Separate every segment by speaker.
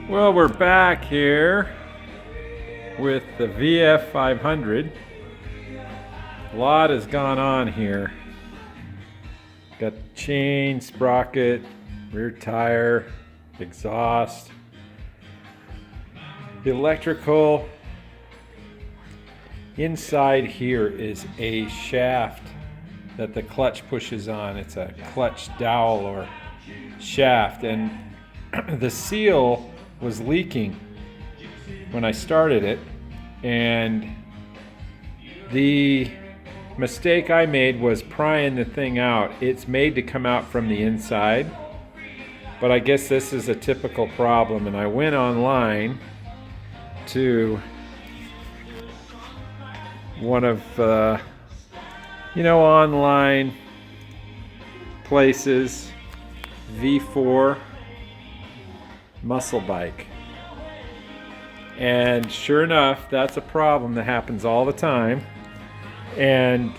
Speaker 1: Well, we're back here with the VF500. A lot has gone on here. Got chain, sprocket, rear tire, exhaust, electrical. Inside here is a shaft that the clutch pushes on. It's a clutch dowel or shaft, and the seal was leaking when I started it, and the mistake I made was prying the thing out. It's made to come out from the inside, but I guess this is a typical problem, and I went online to one of online places, V4 muscle bike, and sure enough, that's a problem that happens all the time. And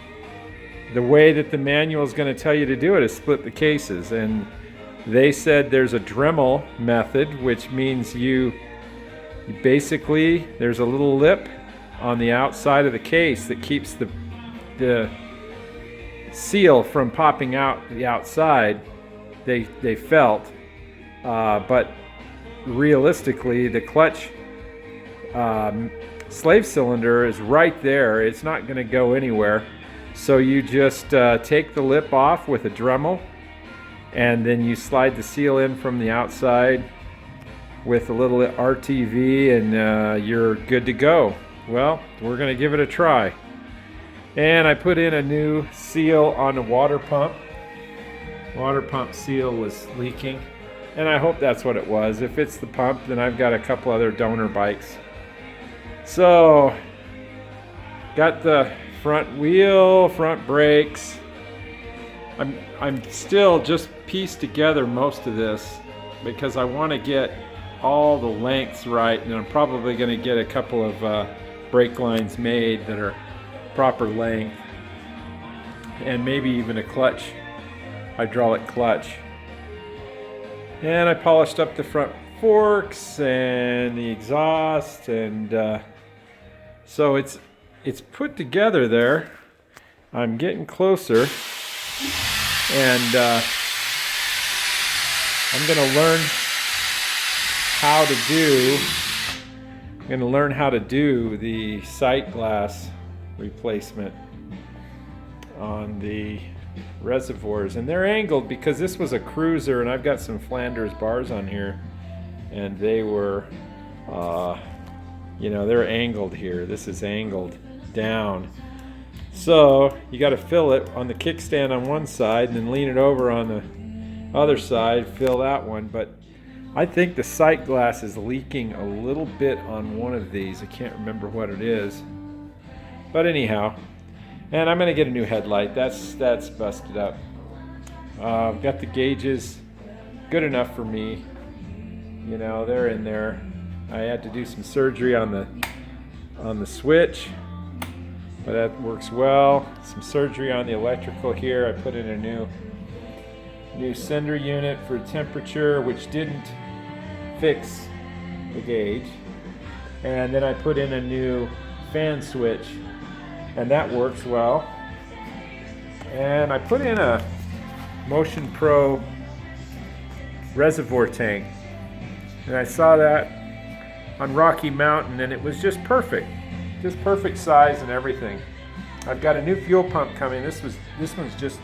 Speaker 1: the way that the manual is going to tell you to do it is split the cases, and they said there's a Dremel method, which means you basically, there's a little lip on the outside of the case that keeps the seal from popping out the outside. They felt, but realistically, the clutch slave cylinder is right there. It's not going to go anywhere. So you just take the lip off with a Dremel, and then you slide the seal in from the outside with a little RTV, and you're good to go. Well, we're going to give it a try. And I put in a new seal on the water pump. Water pump seal was leaking, and I hope that's what it was. If it's the pump, then I've got a couple other donor bikes. So, got the front wheel, front brakes. I'm still just pieced together most of this because I want to get all the lengths right, and I'm probably going to get a couple of brake lines made that are proper length, and maybe even a clutch, hydraulic clutch. And I polished up the front forks and the exhaust, and so it's put together there. I'm getting closer, and I'm going to learn how to do the sight glass replacement on the reservoirs, and they're angled because this was a cruiser, and I've got some Flanders bars on here, and they were they're angled here. This is angled down, so you got to fill it on the kickstand on one side and then lean it over on the other side, fill that one. But I think the sight glass is leaking a little bit on one of these. I can't remember what it is, but anyhow. And I'm going to get a new headlight. That's busted up. Got the gauges good enough for me. They're in there. I had to do some surgery on the switch, but that works well. Some surgery on the electrical here. I put in a new sender unit for temperature, which didn't fix the gauge. And then I put in a new fan switch, and that works well. And I put in a Motion Pro reservoir tank, and I saw that on Rocky Mountain, and it was just perfect size and everything. I've got a new fuel pump coming. This one's just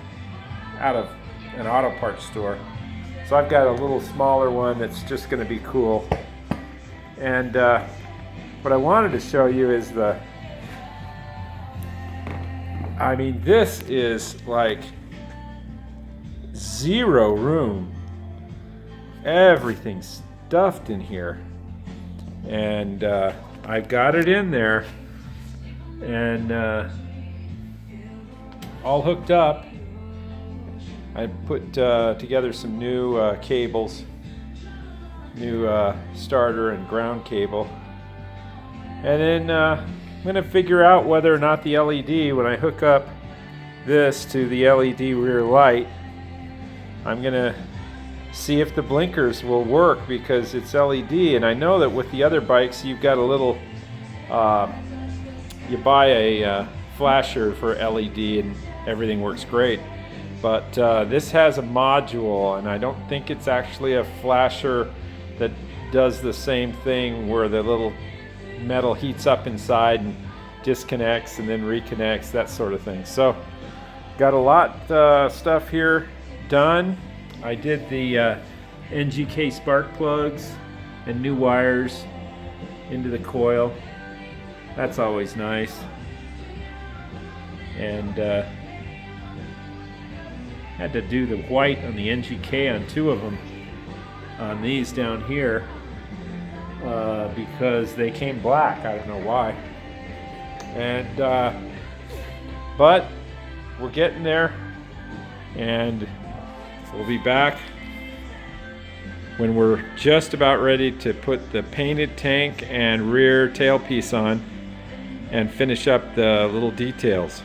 Speaker 1: out of an auto parts store, so I've got a little smaller one that's just going to be cool. And what I wanted to show you is this is like zero room. Everything's stuffed in here, and I've got it in there, and all hooked up. I put together some new cables, new starter and ground cable, and then I'm going to figure out whether or not the LED, when I hook up this to the LED rear light, I'm going to see if the blinkers will work because it's LED. And I know that with the other bikes you've got a little, you buy a flasher for LED and everything works great. But this has a module, and I don't think it's actually a flasher that does the same thing where the little metal heats up inside and disconnects and then reconnects, that sort of thing. So got a lot stuff here done. I did the NGK spark plugs and new wires into the coil. That's always nice. And had to do the white on the NGK on 2 of them on these down here because they came black. I don't know why. And but we're getting there, and we'll be back when we're just about ready to put the painted tank and rear tailpiece on and finish up the little details.